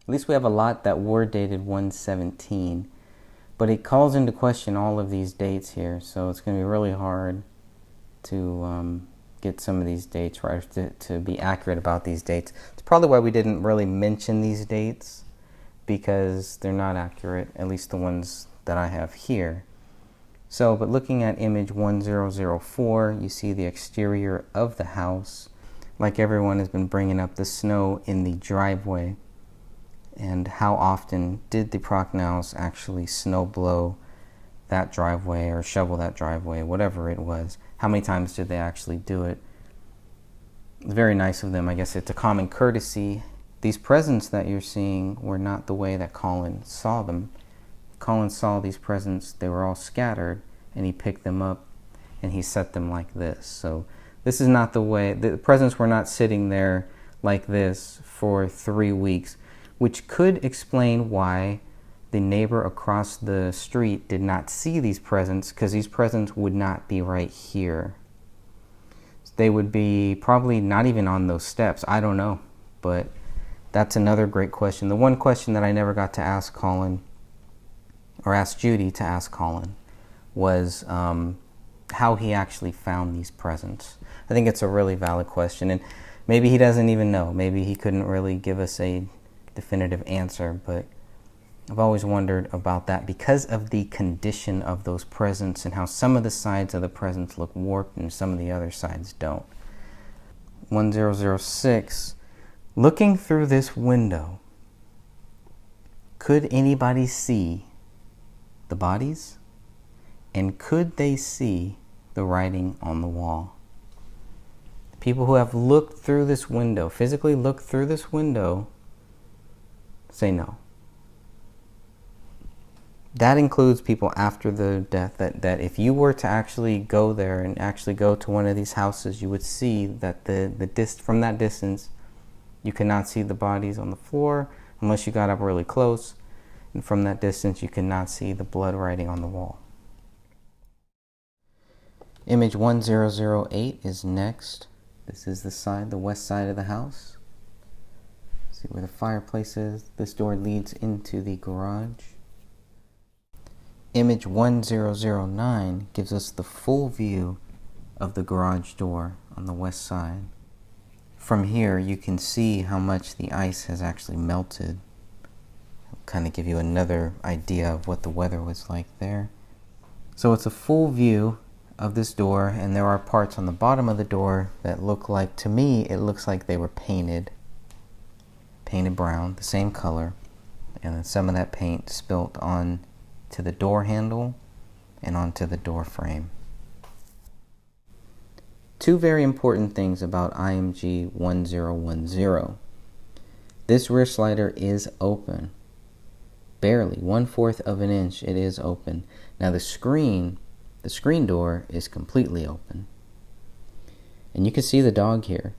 At least we have a lot that were dated 117. But it calls into question all of these dates here, so it's going to be really hard to get some of these dates right, to be accurate about these dates. It's probably why we didn't really mention these dates, because they're not accurate, at least the ones that I have here. So, but looking at image 1004, you see the exterior of the house. Like everyone has been bringing up, the snow in the driveway. And how often did the Prochnows actually snow blow that driveway or shovel that driveway, whatever it was? How many times did they actually do it? Very nice of them. I guess it's a common courtesy. These presents that you're seeing were not the way that Colin saw them. Colin saw these presents, they were all scattered, and he picked them up and he set them like this. So this is not the way. The presents were not sitting there like this for 3 weeks, which could explain why the neighbor across the street did not see these presents, because these presents would not be right here. They would be probably not even on those steps. I don't know, but that's another great question. The one question that I never got to ask Colin, or ask Judy to ask Colin, was how he actually found these presents. I think it's a really valid question, and maybe he doesn't even know. Maybe he couldn't really give us a definitive answer, but I've always wondered about that because of the condition of those presents and how some of the sides of the presents look warped and some of the other sides don't. 1006, looking through this window, could anybody see the bodies? And could they see the writing on the wall? People who have looked through this window, physically looked through this window, say no. That includes people after the death, that if you were to actually go there and actually go to one of these houses, you would see that from that distance, you cannot see the bodies on the floor unless you got up really close. And from that distance, you cannot see the blood writing on the wall. Image 1008 is next. This is the west side of the house. See where the fireplace is. This door leads into the garage. Image 1009 gives us the full view of the garage door on the west side. From here, you can see how much the ice has actually melted. It'll kind of give you another idea of what the weather was like there. So it's a full view of this door, and there are parts on the bottom of the door that look like, to me, it looks like they were painted brown, the same color, and then some of that paint spilt on to the door handle and onto the door frame. Two very important things about IMG 1010. This rear slider is open. Barely, 1/4 of an inch, it is open. Now the screen door is completely open. And you can see the dog here.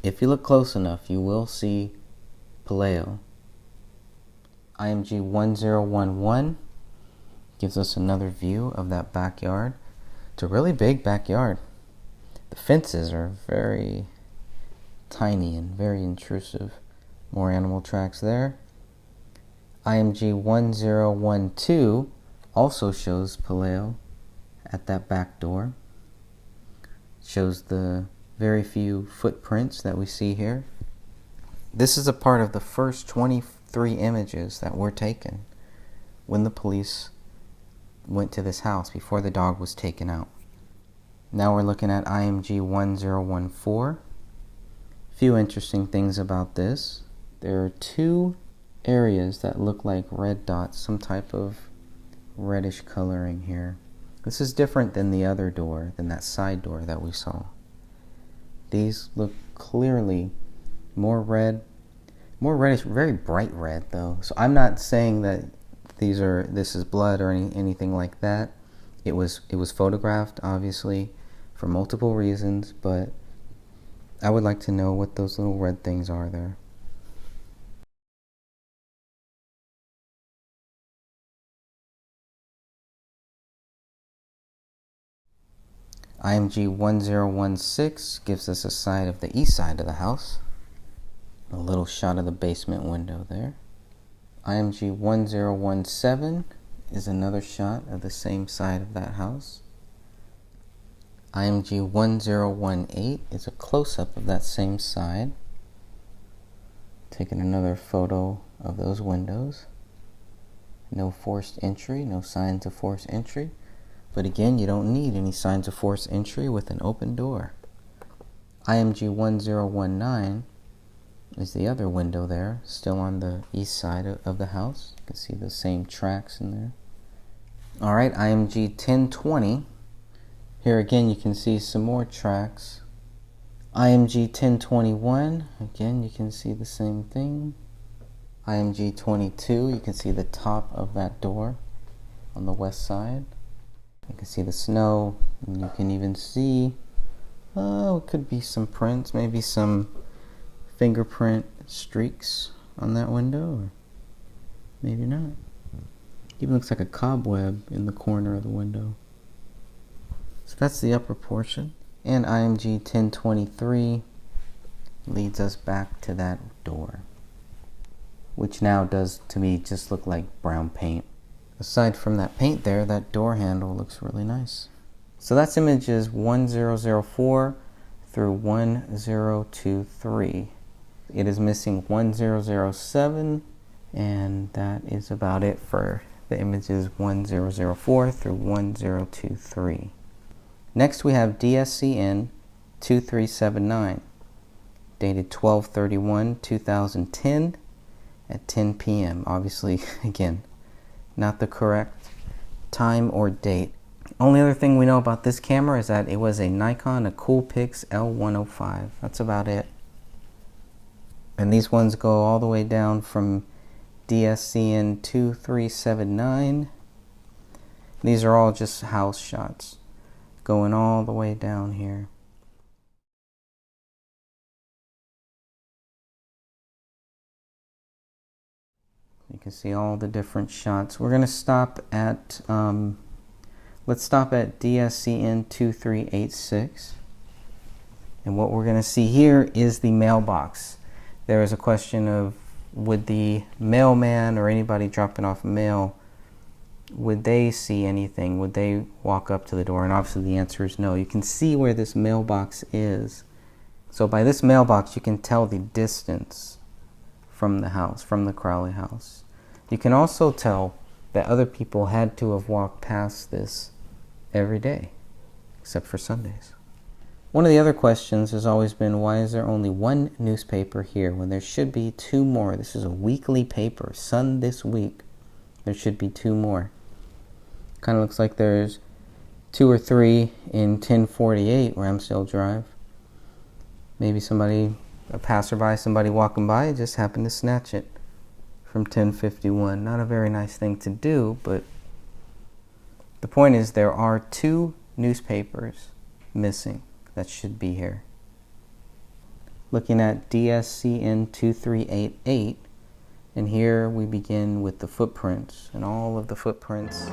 If you look close enough, you will see Paleo. IMG 1011 gives us another view of that backyard. It's a really big backyard. The fences are very tiny and very intrusive. More animal tracks there. IMG 1012 also shows Paleo at that back door. Shows the very few footprints that we see here. This is a part of the first 23 images that were taken when the police went to this house before the dog was taken out. Now we're looking at IMG 1014. Few interesting things about this. There are two areas that look like red dots, some type of reddish coloring here. This is different than the other door, than that side door that we saw. These look clearly more reddish, very bright red though. So I'm not saying that this is blood or anything like that. It was photographed, obviously, for multiple reasons, but I would like to know what those little red things are there. IMG 1016 gives us a side of the east side of the house. A little shot of the basement window there. IMG 1017 is another shot of the same side of that house. IMG 1018 is a close-up of that same side. Taking another photo of those windows. No forced entry, no signs of forced entry. But again, you don't need any signs of forced entry with an open door. IMG 1019 is the other window there, still on the east side of the house. You can see the same tracks in there. Alright, IMG 1020. Here again you can see some more tracks. IMG 1021, again you can see the same thing. IMG 22, you can see the top of that door on the west side. You can see the snow, and you can even see, it could be some prints, maybe some fingerprint streaks on that window, or maybe not. Even looks like a cobweb in the corner of the window. So that's the upper portion. And IMG 1023 leads us back to that door, which now does to me just look like brown paint. Aside from that paint there, that door handle looks really nice. So that's images 1004 through 1023. It is missing 1007, and that is about it for the images 1004 through 1023. Next we have DSCN 2379, dated 12/31/2010 at 10 p.m. Obviously, again, not the correct time or date. Only other thing we know about this camera is that it was a Nikon, a Coolpix L105. That's about it. And these ones go all the way down from DSCN 2379. These are all just house shots, going all the way down here. You can see all the different shots. We're going to stop at, let's stop at DSCN 2386. And what we're going to see here is the mailbox. There is a question of, would the mailman or anybody dropping off mail, would they see anything? Would they walk up to the door? And obviously the answer is no. You can see where this mailbox is. So by this mailbox, you can tell the distance from the house, from the Crowley house. You can also tell that other people had to have walked past this every day, except for Sundays. One of the other questions has always been, why is there only one newspaper here when there should be two more? This is a weekly paper, Sun this week. There should be two more. Kind of looks like there's 2 or 3 in 1048 Ramsdale Drive. Maybe somebody, a passerby, somebody walking by, just happened to snatch it from 1051. Not a very nice thing to do, but the point is there are 2 newspapers missing that should be here. Looking at DSCN 2388, and here we begin with the footprints and all of the footprints.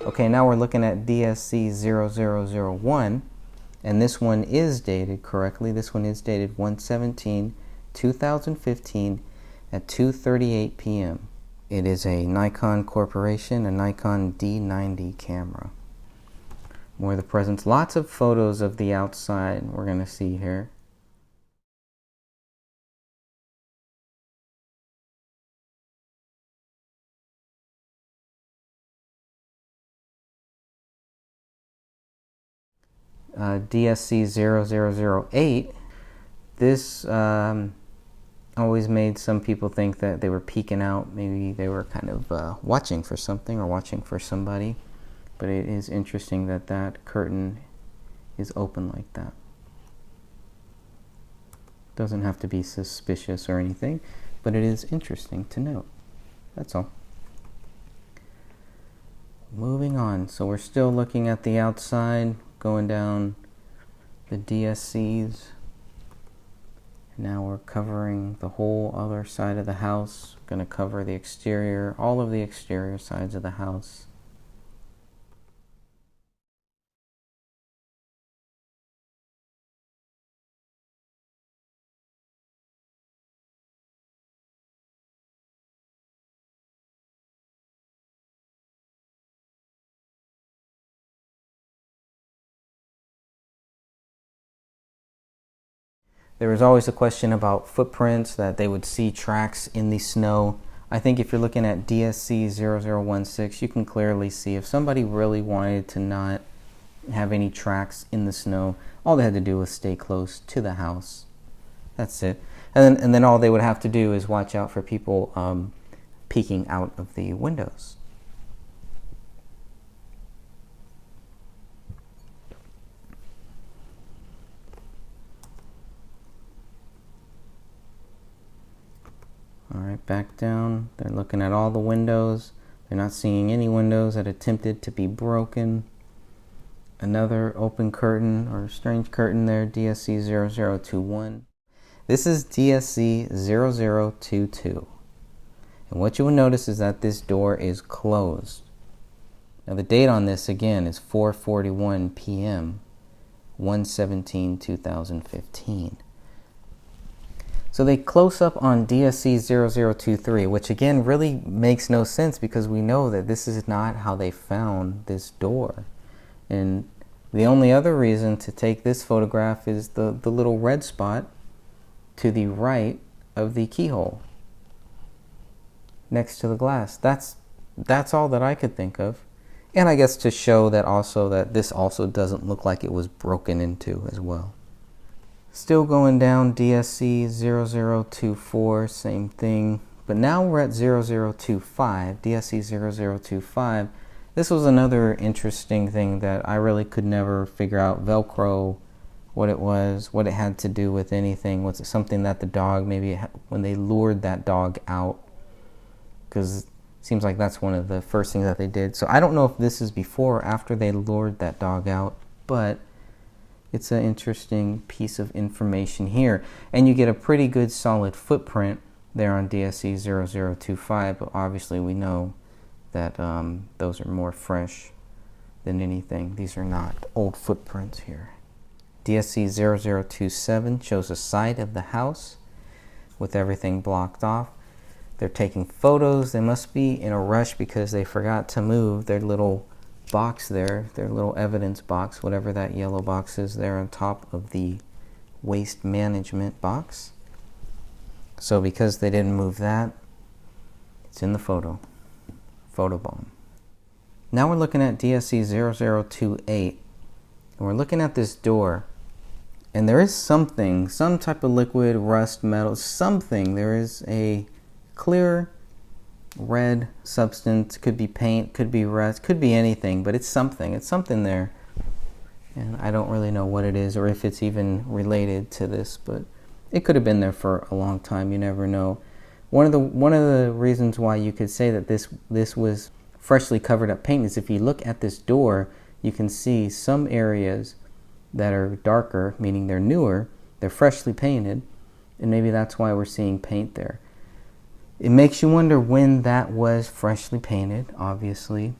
Okay, now we're looking at DSC0001, and this one is dated correctly. This one is dated 1/17/2015 at 2:38 p.m. It is a Nikon Corporation, a Nikon D90 camera. More of the presents. Lots of photos of the outside we're going to see here. DSC0008. This always made some people think that they were peeking out. Maybe they were kind of watching for something or watching for somebody. But it is interesting that that curtain is open like that. Doesn't have to be suspicious or anything, but it is interesting to note. That's all. Moving on. So we're still looking at the outside, going down the DSCs. Now we're covering the whole other side of the house. We're going to cover the exterior, all of the exterior sides of the house. There was always a question about footprints, that they would see tracks in the snow. I think if you're looking at DSC0016, you can clearly see if somebody really wanted to not have any tracks in the snow, all they had to do was stay close to the house. That's it. And then all they would have to do is watch out for people peeking out of the windows. All right, back down. They're looking at all the windows. They're not seeing any windows that attempted to be broken. Another open curtain or strange curtain there, DSC0021. This is DSC0022. And what you will notice is that this door is closed. Now the date on this again is 4:41 p.m. 1/17/2015. So they close up on DSC0023, which again really makes no sense because we know that this is not how they found this door. And the only other reason to take this photograph is the little red spot to the right of the keyhole next to the glass. That's all that I could think of. And I guess to show that also that this also doesn't look like it was broken into as well. Still going down, DSC0024, same thing. But now we're at 0025, DSC0025. This was another interesting thing that I really could never figure out. Velcro, what it was, what it had to do with anything. Was it something that the dog, maybe when they lured that dog out? Because it seems like that's one of the first things that they did. So I don't know if this is before or after they lured that dog out, but it's an interesting piece of information here. And you get a pretty good solid footprint there on DSC0025, but obviously we know that those are more fresh than anything. These are not old footprints here. DSC0027 shows a side of the house with everything blocked off. They're taking photos. They must be in a rush because they forgot to move their little box there, their little evidence box, whatever that yellow box is there on top of the waste management box. So because they didn't move that, it's in the photo bomb. Now we're looking at DSC0028, and we're looking at this door, and there is something, some type of liquid, rust, metal, something. There is a clear red substance. Could be paint, could be rust, could be anything, but it's something there, and I don't really know what it is or if it's even related to this, but it could have been there for a long time. You never know. One of the reasons why you could say that this was freshly covered up paint is if you look at this door, you can see some areas that are darker, meaning they're newer, they're freshly painted, and maybe that's why we're seeing paint there. It makes you wonder when that was freshly painted, obviously.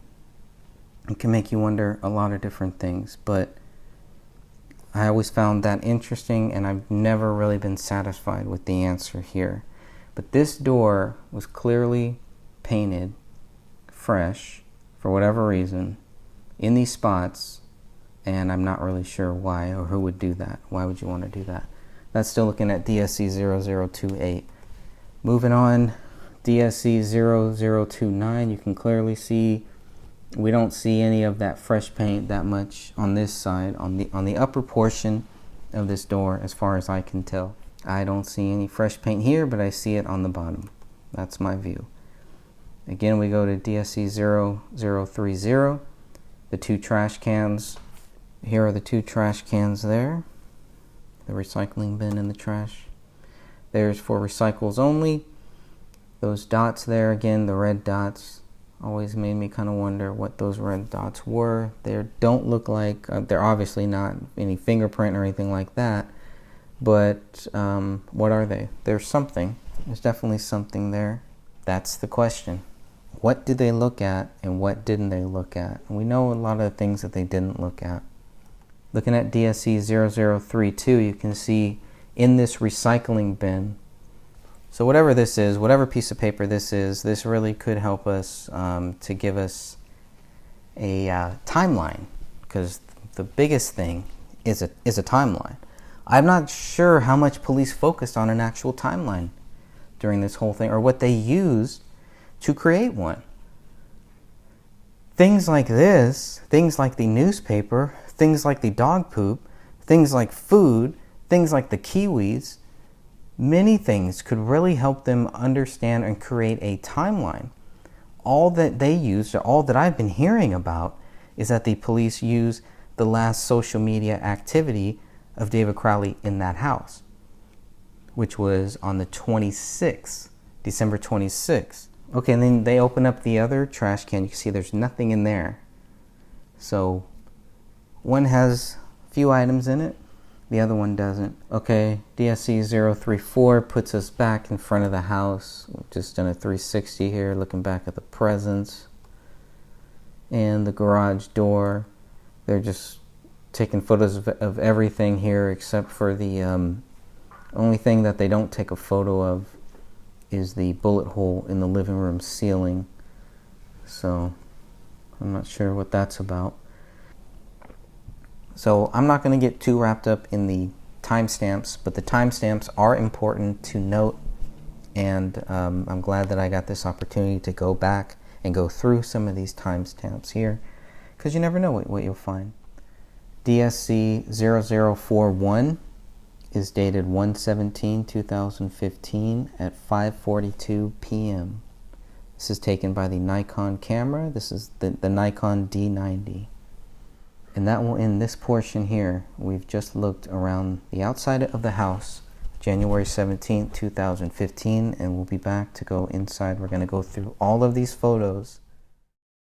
It can make you wonder a lot of different things, but I always found that interesting, and I've never really been satisfied with the answer here. But this door was clearly painted fresh, for whatever reason, in these spots, and I'm not really sure why or who would do that. Why would you want to do that? That's still looking at DSC 0028. Moving on, DSC 0029, you can clearly see we don't see any of that fresh paint that much on this side, on the upper portion of this door, as far as I can tell. I don't see any fresh paint here, but I see it on the bottom. That's my view. Again, we go to DSC 0030, the 2 trash cans. Here are the 2 trash cans there. The recycling bin and the trash. There's for recycles only. Those dots there, again, the red dots, always made me kind of wonder what those red dots were. They don't look like, they're obviously not any fingerprint or anything like that, but what are they? There's something. There's definitely something there. That's the question. What did they look at and what didn't they look at? And we know a lot of the things that they didn't look at. Looking at DSC 0032, you can see in this recycling bin, so whatever this is, whatever piece of paper this is, this really could help us to give us a timeline, because the biggest thing is a timeline. I'm not sure how much police focused on an actual timeline during this whole thing, or what they used to create one. Things like this, things like the newspaper, things like the dog poop, things like food, things like the kiwis, many things could really help them understand and create a timeline. All that they used, or all that I've been hearing about, is that the police use the last social media activity of David Crowley in that house, which was on the 26th, December 26th. Okay, and then they open up the other trash can. You can see there's nothing in there. So one has a few items in it, the other one doesn't. Okay, DSC 034 puts us back in front of the house. We've just done a 360 here, looking back at the presents and the garage door. They're just taking photos of everything here, except for the only thing that they don't take a photo of is the bullet hole in the living room ceiling. So I'm not sure what that's about. So I'm not going to get too wrapped up in the timestamps, but the timestamps are important to note, and I'm glad that I got this opportunity to go back and go through some of these timestamps here, because you never know what you'll find. DSC 0041 is dated 1/17/2015 at 5:42 p.m. This is taken by the Nikon camera. This is the Nikon D90. And that will end this portion here. We've just looked around the outside of the house, January 17th, 2015, and we'll be back to go inside. We're going to go through all of these photos